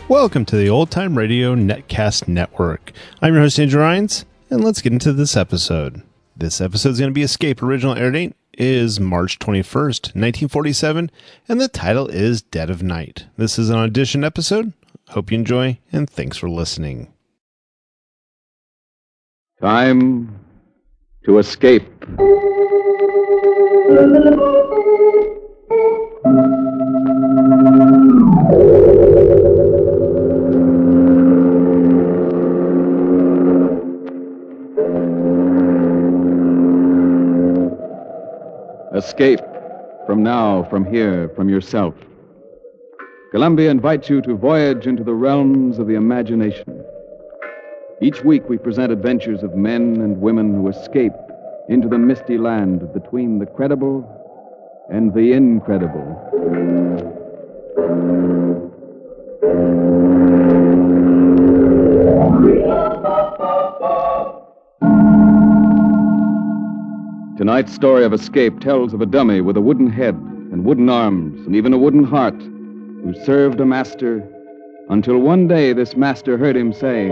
Welcome to the Old Time Radio Netcast Network. I'm your host, Andrew Rhynes, and let's get into this episode. This episode is going to be Escape. Original air date is March 21st, 1947, and the title is Dead of Night. This is an audition episode. Hope you enjoy, and thanks for listening. Time to escape. Escape from now, from here, from yourself. Columbia invites you to voyage into the realms of the imagination. Each week we present adventures of men and women who escape into the misty land between the credible and the incredible. Tonight's story of escape tells of a dummy with a wooden head and wooden arms and even a wooden heart who served a master until one day this master heard him say,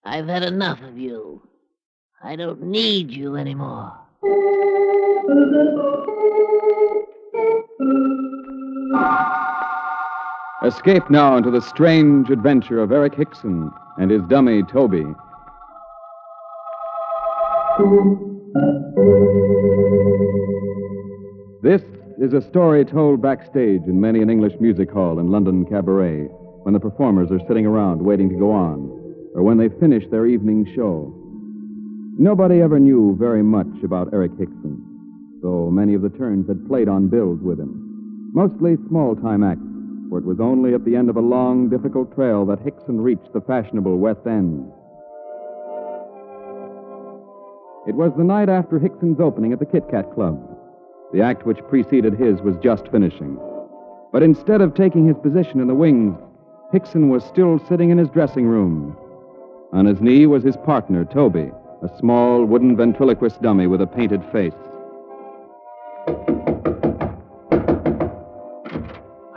"I've had enough of you. I don't need you anymore." Escape now into the strange adventure of Eric Hickson and his dummy, Toby. This is a story told backstage in many an English music hall and London cabaret when the performers are sitting around waiting to go on, or when they finish their evening show. Nobody ever knew very much about Eric Hickson, though many of the turns had played on bills with him. Mostly small-time acts, for it was only at the end of a long, difficult trail that Hickson reached the fashionable West End. It was the night after Hickson's opening at the Kit Kat Club. The act which preceded his was just finishing. But instead of taking his position in the wings, Hickson was still sitting in his dressing room. On his knee was his partner, Toby, a small wooden ventriloquist dummy with a painted face.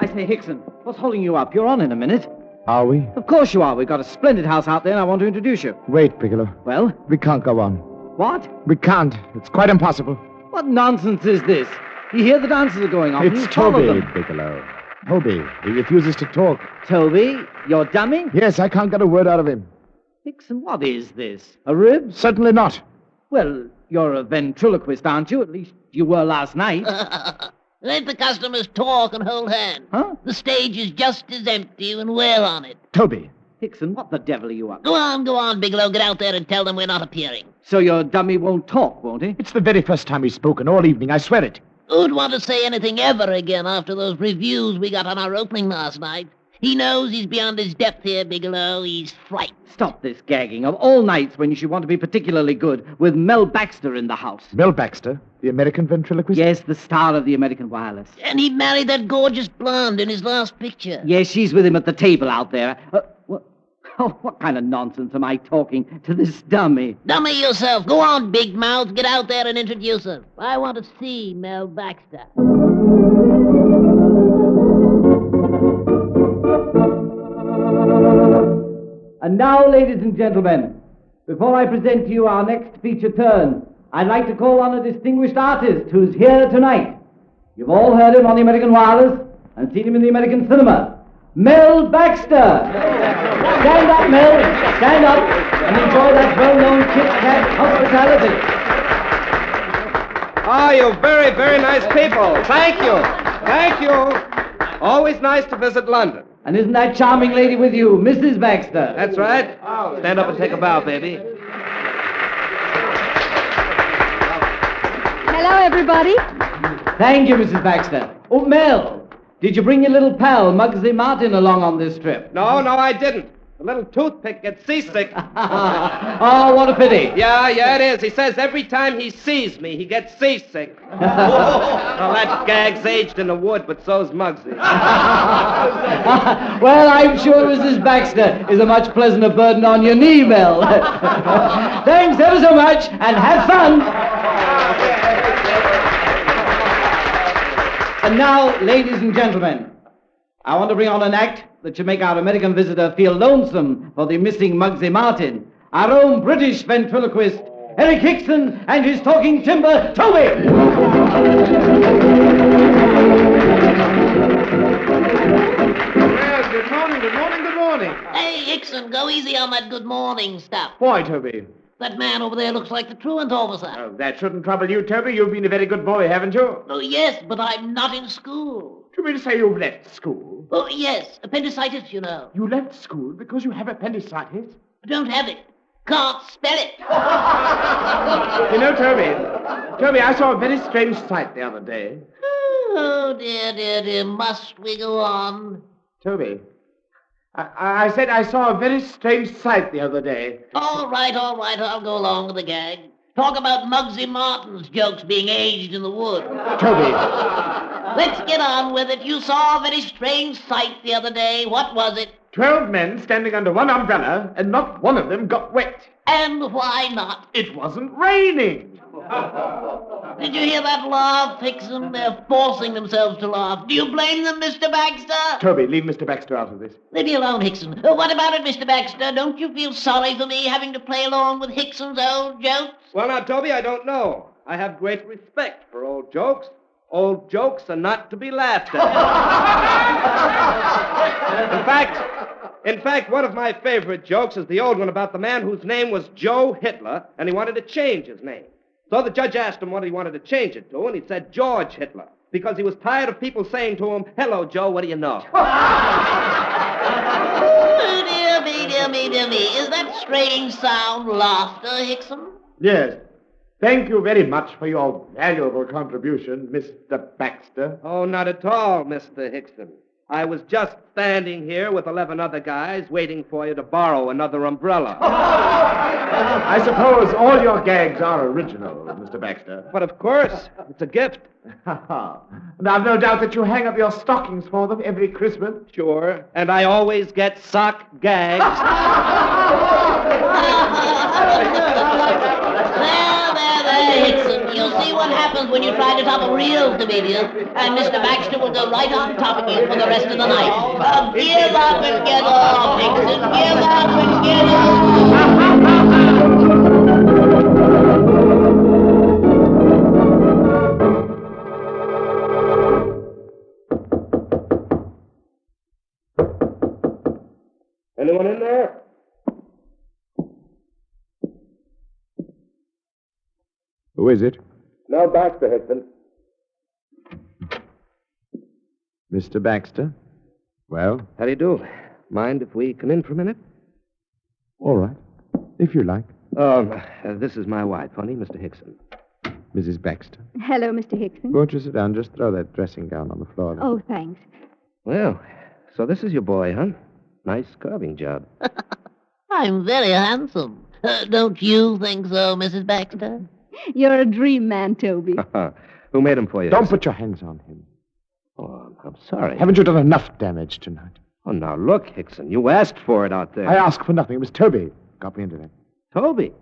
I say, Hickson, what's holding you up? You're on in a minute. Are we? Of course you are. We've got a splendid house out there, and I want to introduce you. Wait, Bigelow. Well? We can't go on. What? We can't. It's quite impossible. What nonsense is this? You hear the dances are going on. It's You follow Toby, them. Bigelow. Toby. He refuses to talk. Toby, your dummy? Yes, I can't get a word out of him. Hickson, what is this? A rib? Certainly not. Well, you're a ventriloquist, aren't you? At least you were last night. Let the customers talk and hold hands. Huh? The stage is just as empty when we're on it. Toby. Hickson, what the devil are you up to? Go on, Bigelow. Get out there and tell them we're not appearing. So your dummy won't talk, won't he? It's the very first time he's spoken all evening, I swear it. Who'd want to say anything ever again after those reviews we got on our opening last night? He knows he's beyond his depth here, Bigelow. He's frightened. Stop this gagging. Of all nights when you should want to be particularly good, with Mel Baxter in the house. Mel Baxter, the American ventriloquist? Yes, the star of the American Wireless. And he married that gorgeous blonde in his last picture. Yes, she's with him at the table out there. What kind of nonsense am I talking to this dummy? Dummy yourself. Go on, big mouth. Get out there and introduce her. I want to see Mel Baxter. And now, ladies and gentlemen, before I present to you our next feature turn, I'd like to call on a distinguished artist who's here tonight. You've all heard him on the American Wireless and seen him in the American cinema. Mel Baxter! Stand up, Mel. Stand up and enjoy that well-known Kit Kat hospitality. Ah, you very, very nice people. Thank you. Thank you. Always nice to visit London. And isn't that charming lady with you, Mrs. Baxter? That's right. Stand up and take a bow, baby. Hello, everybody. Thank you, Mrs. Baxter. Oh, Mel, did you bring your little pal, Muggsy Martin, along on this trip? No, I didn't. The little toothpick gets seasick. Oh, what a pity. Yeah, it is. He says every time he sees me, he gets seasick. Well, that gag's aged in the wood, but so's Muggsy. Well, I'm sure Mrs. Baxter is a much pleasanter burden on your knee, Mel. Thanks ever so much, and have fun. And now, ladies and gentlemen, I want to bring on an act that should make our American visitor feel lonesome for the missing Muggsy Martin. Our own British ventriloquist, Eric Hickson, and his talking timber, Toby! Well, good morning, good morning, good morning. Hey, Hickson, go easy on that good morning stuff. Why, Toby? That man over there looks like the truant officer. Oh, that shouldn't trouble you, Toby. You've been a very good boy, haven't you? Oh, yes, but I'm not in school. Do you mean to say you've left school? Oh, yes, appendicitis, you know. You left school because you have appendicitis? Don't have it. Can't spell it. You know, Toby, I saw a very strange sight the other day. Oh, dear, dear, dear. Must we go on? Toby, I said I saw a very strange sight the other day. All right, I'll go along with the gag. Talk about Muggsy Martin's jokes being aged in the wood. Toby. Let's get on with it. You saw a very strange sight the other day. What was it? 12 men standing under one umbrella, and not one of them got wet. And why not? It wasn't raining. Did you hear that laugh, Hickson? They're forcing themselves to laugh. Do you blame them, Mr. Baxter? Toby, leave Mr. Baxter out of this. Leave me alone, Hickson. What about it, Mr. Baxter? Don't you feel sorry for me having to play along with Hickson's old jokes? Well, now, Toby, I don't know. I have great respect for old jokes. Old jokes are not to be laughed at. In fact, one of my favorite jokes is the old one about the man whose name was Joe Hitler, and he wanted to change his name. So the judge asked him what he wanted to change it to, and he said George Hitler, because he was tired of people saying to him, "Hello, Joe, what do you know?" Oh, dear me, dear me, dear me. Is that strange sound laughter, Hickson? Yes. Thank you very much for your valuable contribution, Mr. Baxter. Oh, not at all, Mr. Hickson. I was just standing here with 11 other guys waiting for you to borrow another umbrella. I suppose all your gags are original, Mr. Baxter. But of course, it's a gift. And I've no doubt that you hang up your stockings for them every Christmas. Sure. And I always get sock gags. There, Hickson. You'll see what happens when you try to top a real comedian, and Mr. Baxter will go right on top of you for the rest of the night. Give up and get off, Hickson. Give up and get off. Anyone in there? Who is it? No, Baxter, Hickson. Mr. Baxter? Well? How do you do? Mind if we come in for a minute? All right. If you like. This is my wife, honey, Mr. Hickson. Mrs. Baxter. Hello, Mr. Hickson. Won't you sit down? Just throw that dressing gown on the floor. There. Oh, thanks. Well, so this is your boy, huh? Nice carving job. I'm very handsome. Don't you think so, Mrs. Baxter? You're a dream man, Toby. Who made him for you? Don't put your hands on him. Oh, I'm sorry. Haven't you done enough damage tonight? Oh, now look, Hickson. You asked for it out there. I asked for nothing. It was Toby got me into that. Toby?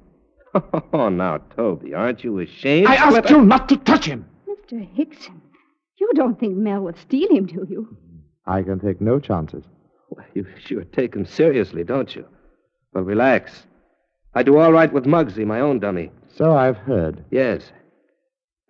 Oh, now, Toby, aren't you ashamed? I asked you not to touch him. Mr. Hickson, you don't think Mel would steal him, do you? I can take no chances. Well, you sure take him seriously, don't you? Well, relax. I do all right with Muggsy, my own dummy. So I've heard. Yes.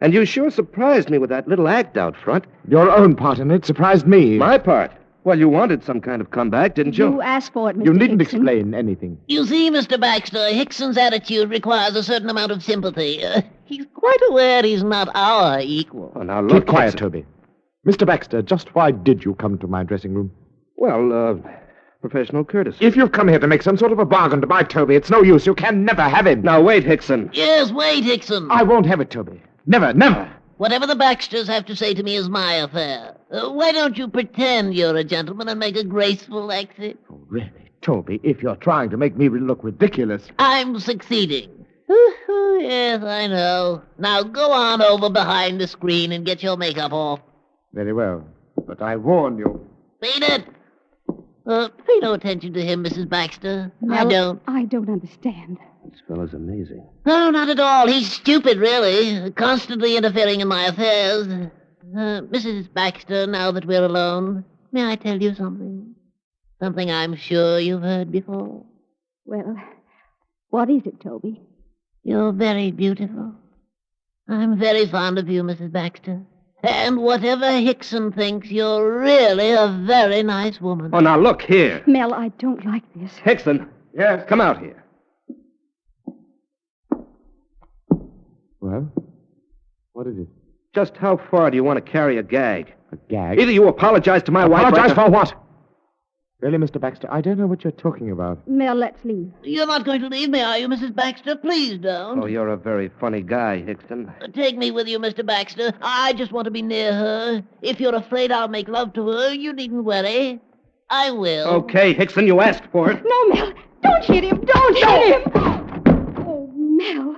And you sure surprised me with that little act out front. Your own part in it surprised me. My part? Well, you wanted some kind of comeback, didn't you? You asked for it, Mr. You needn't Hickson. explain anything. You see, Mr. Baxter, Hickson's attitude requires a certain amount of sympathy. He's quite aware he's not our equal. Oh, now look, Keep quiet, Hickson. Toby. Mr. Baxter, just why did you come to my dressing room? Well, professional courtesy. If you've come here to make some sort of a bargain to buy Toby, it's no use. You can never have him. Now, wait, Hickson. Yes, wait, Hickson. I won't have it, Toby. Never, never. Whatever the Baxters have to say to me is my affair. Why don't you pretend you're a gentleman and make a graceful exit? Oh, really, Toby, if you're trying to make me look ridiculous. I'm succeeding. Yes, I know. Now go on over behind the screen and get your makeup off. Very well, but I warn you. Beat it. Pay no attention to him, Mrs. Baxter. I Mel, don't. I don't understand. This fellow's amazing. No, not at all. He's stupid, really. Constantly interfering in my affairs. Mrs. Baxter, now that we're alone, May I tell you something? Something I'm sure you've heard before. Well, what is it, Toby? You're very beautiful. I'm very fond of you, Mrs. Baxter. And whatever Hickson thinks, you're really a very nice woman. Oh, now look here. Mel, I don't like this. Hickson. Yes? Come out here. Well, what is it? Just how far do you want to carry a gag? A gag? Either you apologize to my wife... Apologize for what? Really, Mr. Baxter, I don't know what you're talking about. Mel, let's leave. You're not going to leave me, are you, Mrs. Baxter? Please don't. Oh, you're a very funny guy, Hickson. Take me with you, Mr. Baxter. I just want to be near her. If you're afraid I'll make love to her, you needn't worry. I will. Okay, Hickson, you asked for it. No, Mel, don't hit him. Don't hit him. Oh, Mel.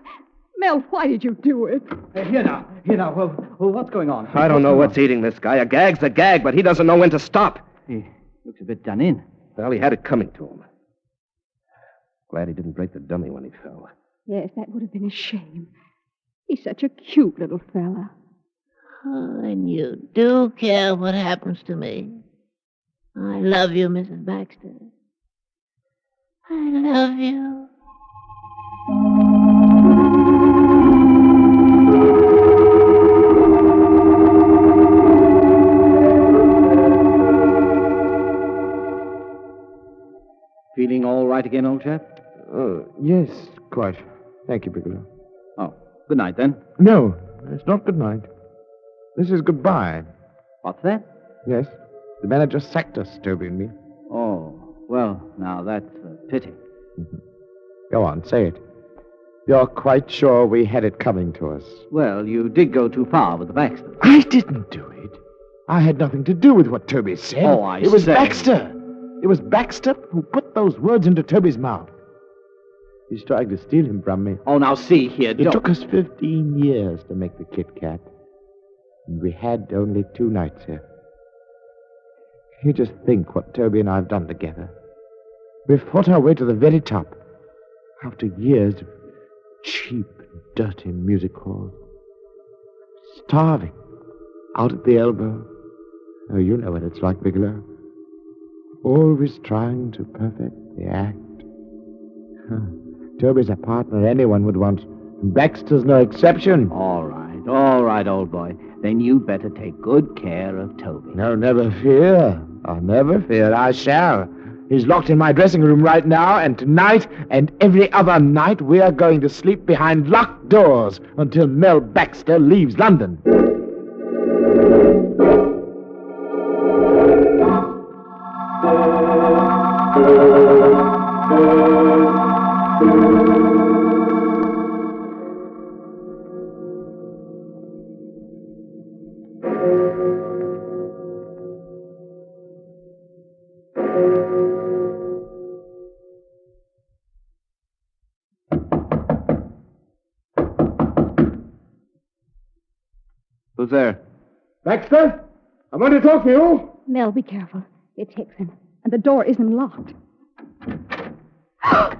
Mel, why did you do it? Here now. Well, what's going on? I don't know what's eating this guy. A gag's a gag, but he doesn't know when to stop. He looks a bit done in. Well, he had it coming to him. Glad he didn't break the dummy when he fell. Yes, that would have been a shame. He's such a cute little fella. Oh, and you do care what happens to me. I love you, Mrs. Baxter. I love you. Feeling all right again, old chap? Yes, quite. Thank you, Bigelow. Oh, good night then. No, it's not good night. This is goodbye. What's that? Yes, the manager sacked us, Toby and me. Oh, well, now that's a pity. Go on, say it. You're quite sure we had it coming to us. Well, you did go too far with the Baxters. I didn't do it. I had nothing to do with what Toby said. Oh, I It was say. Baxter. It was Baxter who put those words into Toby's mouth. He's trying to steal him from me. Oh, now see here, It don't... took us 15 years to make the Kit Kat. And we had only 2 nights here. You just think what Toby and I have done together. We've fought our way to the very top. After years of cheap and dirty music halls. Starving. Out at the elbow. Oh, you know what it's like, Bigelow. Always trying to perfect the act. Toby's a partner anyone would want. Baxter's no exception. All right, old boy. Then you'd better take good care of Toby. No, never fear. Oh, never fear. I shall. He's locked in my dressing room right now, and tonight and every other night we are going to sleep behind locked doors until Mel Baxter leaves London. Who's there? Baxter, I want to talk to you. Mel, be careful. It's Hickson. And the door isn't locked.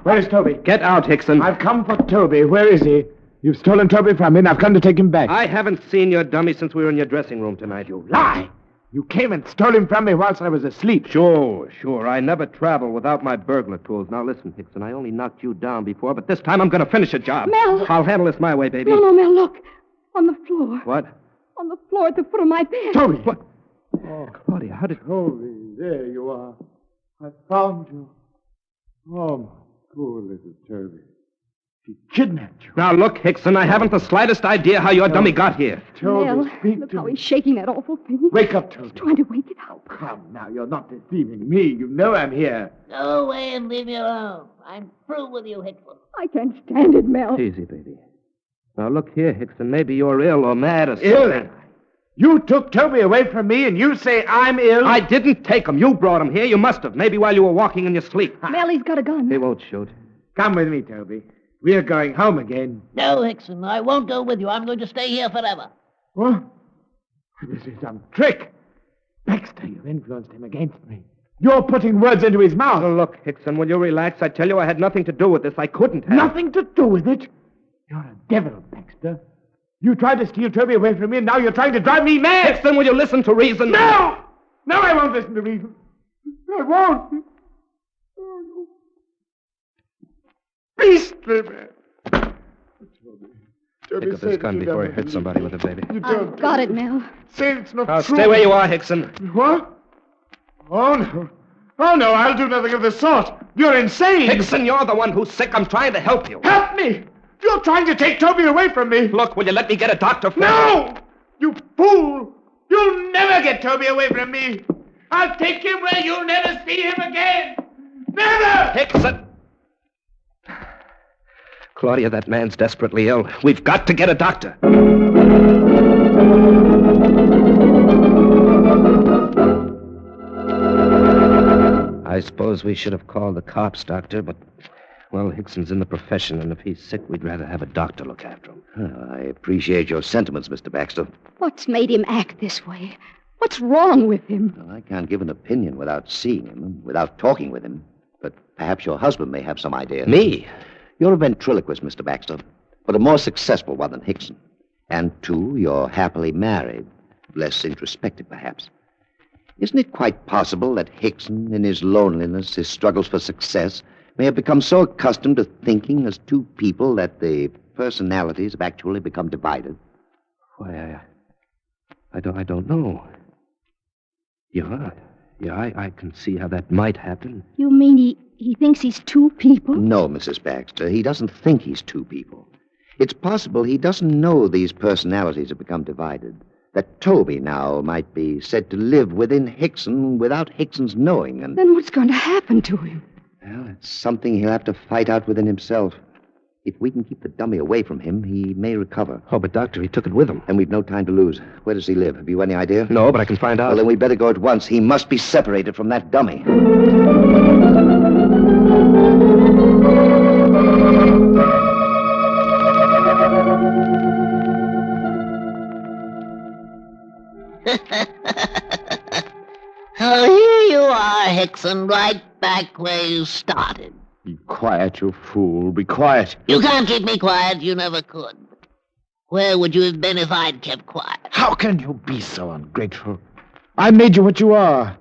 Where is Toby? Get out, Hickson. I've come for Toby. Where is he? You've stolen Toby from me, and I've come to take him back. I haven't seen your dummy since we were in your dressing room tonight. You lie! You came and stole him from me whilst I was asleep. Sure. I never travel without my burglar tools. Now listen, Hickson, I only knocked you down before, but this time I'm going to finish a job. Mel! I'll handle this my way, baby. No, Mel, look. On the floor. What? On the floor at the foot of my bed. Toby! What? Oh, Claudia, how did... Toby, there you are. I found you. Oh, my poor little Toby. He kidnapped you. Now look, Hickson, I haven't the slightest idea how your dummy got here. Toby, Mel, speak look to how me. he's shaking that awful thing. Wake up, Toby. He's trying to wake it up. Come now, you're not deceiving me. You know I'm here. Go away and leave me alone. I'm through with you, Hickson. I can't stand it, Mel. Easy, baby. Now look here, Hickson, maybe you're ill or mad or Ill? something. You took Toby away from me, and you say I'm ill? I didn't take him. You brought him here. You must have. Maybe while you were walking in your sleep. Mel, he's got a gun. He won't shoot. Come with me, Toby. We're going home again. No, Hickson, I won't go with you. I'm going to stay here forever. What? This is some trick. Baxter, you've influenced him against me. You're putting words into his mouth. Now, look, Hickson, will you relax? I tell you I had nothing to do with this. I couldn't have. Nothing to do with it. You're a devil, Baxter. You tried to steal Toby away from me, and now you're trying to drive me mad. Hickson, will you listen to reason? No! No, I won't listen to reason. I won't. Oh, no. Beastly man. Toby, Pick up this gun before he hits somebody with it, baby. I've got it, Mel. Say it's not Now, true. stay where you are, Hickson. What? Oh, no. Oh, no, I'll do nothing of the sort. You're insane. Hickson, you're the one who's sick. I'm trying to help you. Help me! You're trying to take Toby away from me. Look, will you let me get a doctor for him? No! You fool! You'll never get Toby away from me. I'll take him where you'll never see him again. Never! Hickson! Claudia, that man's desperately ill. We've got to get a doctor. I suppose we should have called the cops, Doctor, but, well, Hickson's in the profession, and if he's sick, we'd rather have a doctor look after him. I appreciate your sentiments, Mr. Baxter. What's made him act this way? What's wrong with him? Well, I can't give an opinion without seeing him, without talking with him. But perhaps your husband may have some idea. Me? You're a ventriloquist, Mr. Baxter, but a more successful one than Hickson. And, too, you're happily married. Less introspective, perhaps. Isn't it quite possible that Hickson, in his loneliness, his struggles for success, may have become so accustomed to thinking as two people that the personalities have actually become divided? Why, I don't know. Yeah, I can see how that might happen. You mean he thinks he's two people? No, Mrs. Baxter, he doesn't think he's two people. It's possible he doesn't know these personalities have become divided. That Toby now might be said to live within Hickson without Hickson's knowing. And Then what's going to happen to him? well, it's something he'll have to fight out within himself. If we can keep the dummy away from him, he may recover. Oh, but, Doctor, he took it with him. And we've no time to lose. Where does he live? Have you any idea? No, but I can find out. Well, then we'd better go at once. He must be separated from that dummy. Oh, here you are, Hickson, right back where you started. Be quiet, you fool. Be quiet. You can't keep me quiet. You never could. Where would you have been if I'd kept quiet? How can you be so ungrateful? I made you what you are.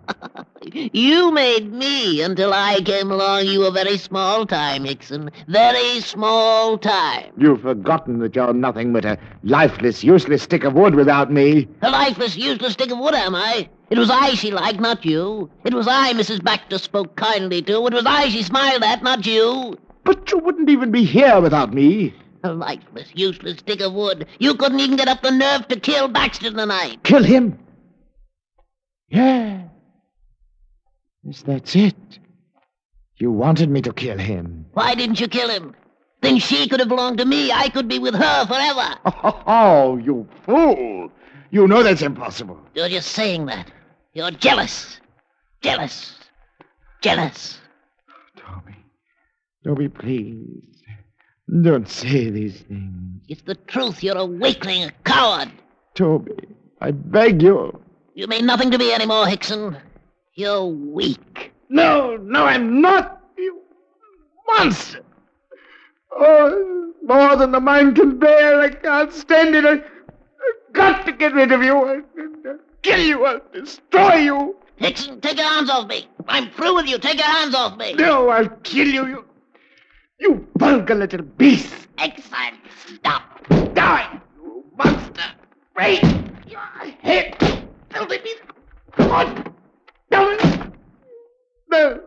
You made me. Until I came along, you were very small time, Hickson. Very small time. You've forgotten that you're nothing but a lifeless, useless stick of wood without me. A lifeless, useless stick of wood, am I? It was I she liked, not you. It was I Mrs. Baxter spoke kindly to. It was I she smiled at, not you. But you wouldn't even be here without me. A lifeless, useless stick of wood. You couldn't even get up the nerve to kill Baxter tonight. Kill him? Yeah. Yes, that's it. You wanted me to kill him. Why didn't you kill him? Then she could have belonged to me. I could be with her forever. Oh, you fool. You know that's impossible. You're just saying that. You're jealous. Jealous. Jealous. Toby, please. Don't say these things. It's the truth. You're a weakling, a coward. Toby, I beg you. You mean nothing to me anymore, Hickson. You're weak. No, I'm not. You monster. Oh, more than the mind can bear. I can't stand it. I've got to get rid of you. I'll kill you. I'll destroy you. Hickson, take your hands off me. I'm through with you. Take your hands off me. No, I'll kill you. You vulgar little beast. Hickson, stop. Die, you monster. Break your head. Filthy piece of... God. No.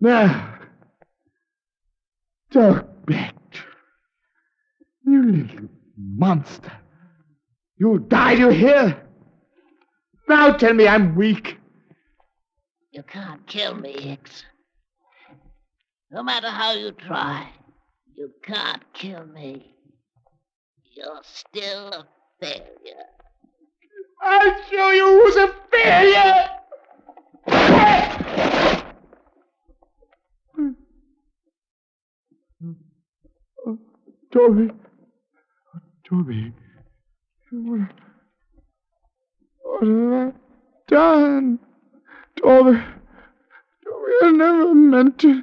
Now, talk back. You little monster. You died, you hear? Now tell me I'm weak. You can't kill me, Hickson. No matter how you try, you can't kill me. You're still a failure. I'll show you who's a failure. Toby. Toby. What have I done? Toby. Toby, I never meant to.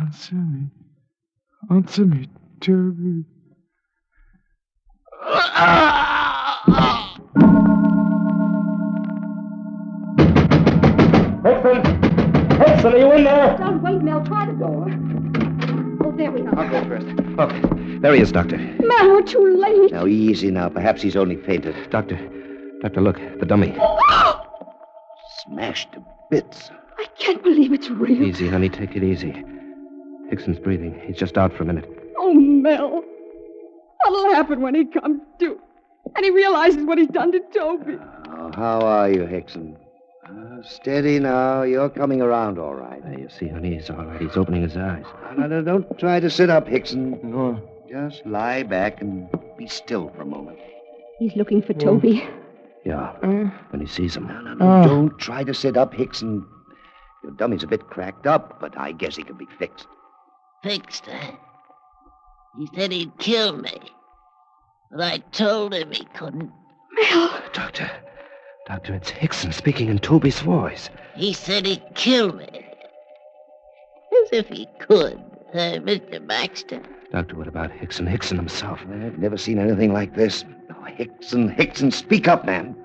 Answer me. Answer me, Toby. Hickson! Hickson, are you in there? Don't wait, Mel. Try the door. Oh, there we are. I'll go first. Okay. There he is, Doctor. Mel, we're too late. Now, easy now. Perhaps he's only fainted. Doctor, look. The dummy. Smashed to bits. I can't believe it's real. Easy, honey. Take it easy. Hickson's breathing. He's just out for a minute. Oh, Mel. What'll happen when he comes to? And he realizes what he's done to Toby. Oh, how are you, Hickson? Steady now. You're coming around all right. You see, honey, he's all right. He's opening his eyes. No, don't try to sit up, Hickson. No. Just lie back and be still for a moment. He's looking for Toby. Yeah, when he sees him. No. Don't try to sit up, Hickson. Your dummy's a bit cracked up, but I guess he can be fixed. Fixed, eh? He said he'd kill me. But I told him he couldn't. Mel. Doctor, it's Hickson speaking in Toby's voice. He said he'd kill me. As if he could, Mr. Baxter. Doctor, what about Hickson? Hickson himself. I've never seen anything like this. Oh, Hickson, speak up, man.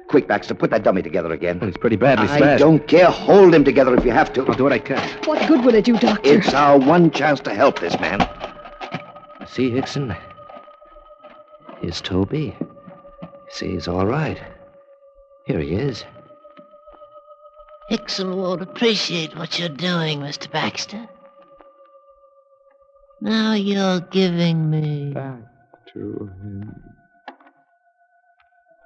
Quick, Baxter, put that dummy together again. Well, he's pretty badly smashed. I don't care. Hold him together if you have to. I'll do what I can. What good will it do, Doctor? It's our one chance to help this man. See, Hickson? Here's Toby. See, he's all right. Here he is. Hickson won't appreciate what you're doing, Mr. Baxter. Now you're giving me... Back to him.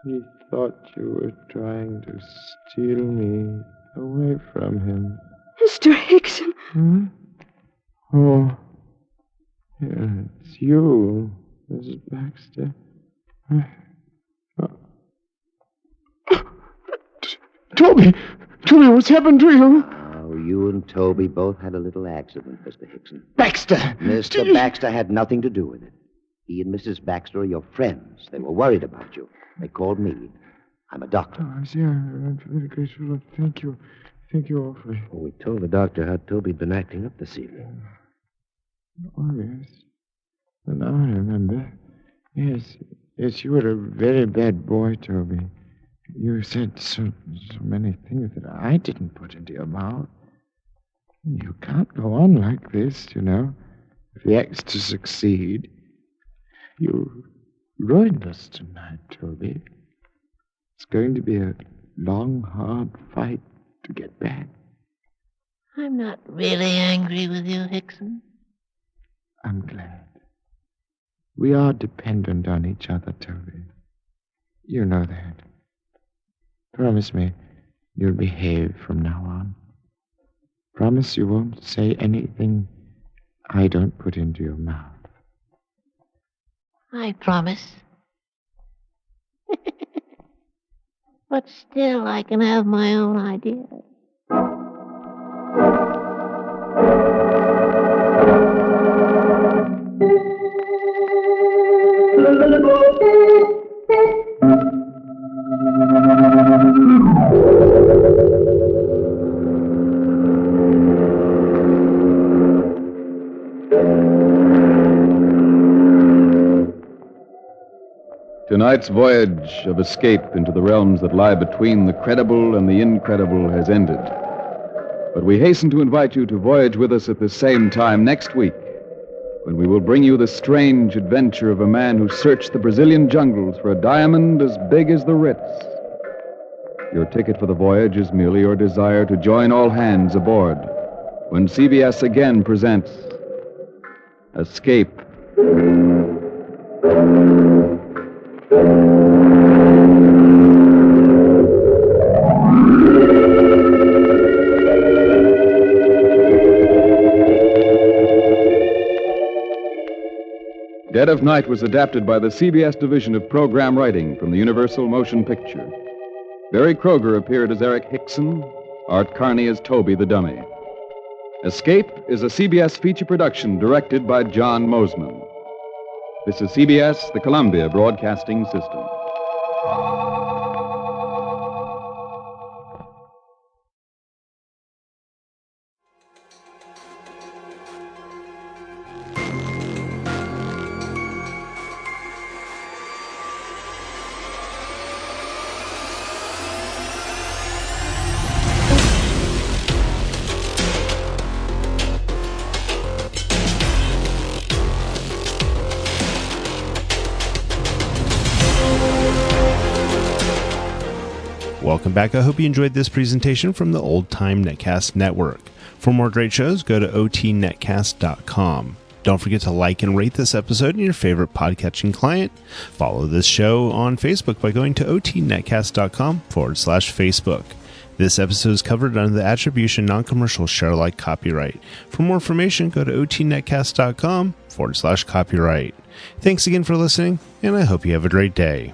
He thought you were trying to steal me away from him. Mr. Hickson. Hmm? Oh. Yeah, it's you, Mrs. Baxter. Toby, what's happened to you? Oh, you and Toby both had a little accident, Mr. Hickson. Baxter! Mr. Baxter had nothing to do with it. He and Mrs. Baxter are your friends. They were worried about you. They called me. I'm a doctor. Oh, I see. I'm very grateful. Thank you. Thank you awfully. Well, we told the doctor how Toby'd been acting up this evening. Oh, yes. Now I remember. Yes, you were a very bad boy, Toby. You said so many things that I didn't put into your mouth. You can't go on like this, you know. If the act's to succeed. You ruined us tonight, Toby. It's going to be a long, hard fight to get back. I'm not really angry with you, Hickson. I'm glad. We are dependent on each other, Toby. You know that. Promise me you'll behave from now on. Promise you won't say anything I don't put into your mouth. I promise. But still, I can have my own ideas. Tonight's voyage of escape into the realms that lie between the credible and the incredible has ended. But we hasten to invite you to voyage with us at the same time next week, when we will bring you the strange adventure of a man who searched the Brazilian jungles for a diamond as big as the Ritz. Your ticket for the voyage is merely your desire to join all hands aboard when CBS again presents Escape. Dead of Night was adapted by the CBS Division of Program Writing from the Universal Motion Picture. Barry Kroeger appeared as Eric Hickson, Art Carney as Toby the Dummy. Escape is a CBS feature production directed by John Mosman. This is CBS, the Columbia Broadcasting System. welcome back. I hope you enjoyed this presentation from the Old Time Netcast Network. For more great shows, go to otnetcast.com. Don't forget to like and rate this episode in your favorite podcatching client. Follow this show on Facebook by going to otnetcast.com/Facebook. This episode is covered under the Attribution Non-Commercial Share Alike copyright. For more information, go to otnetcast.com/copyright. Thanks again for listening, and I hope you have a great day.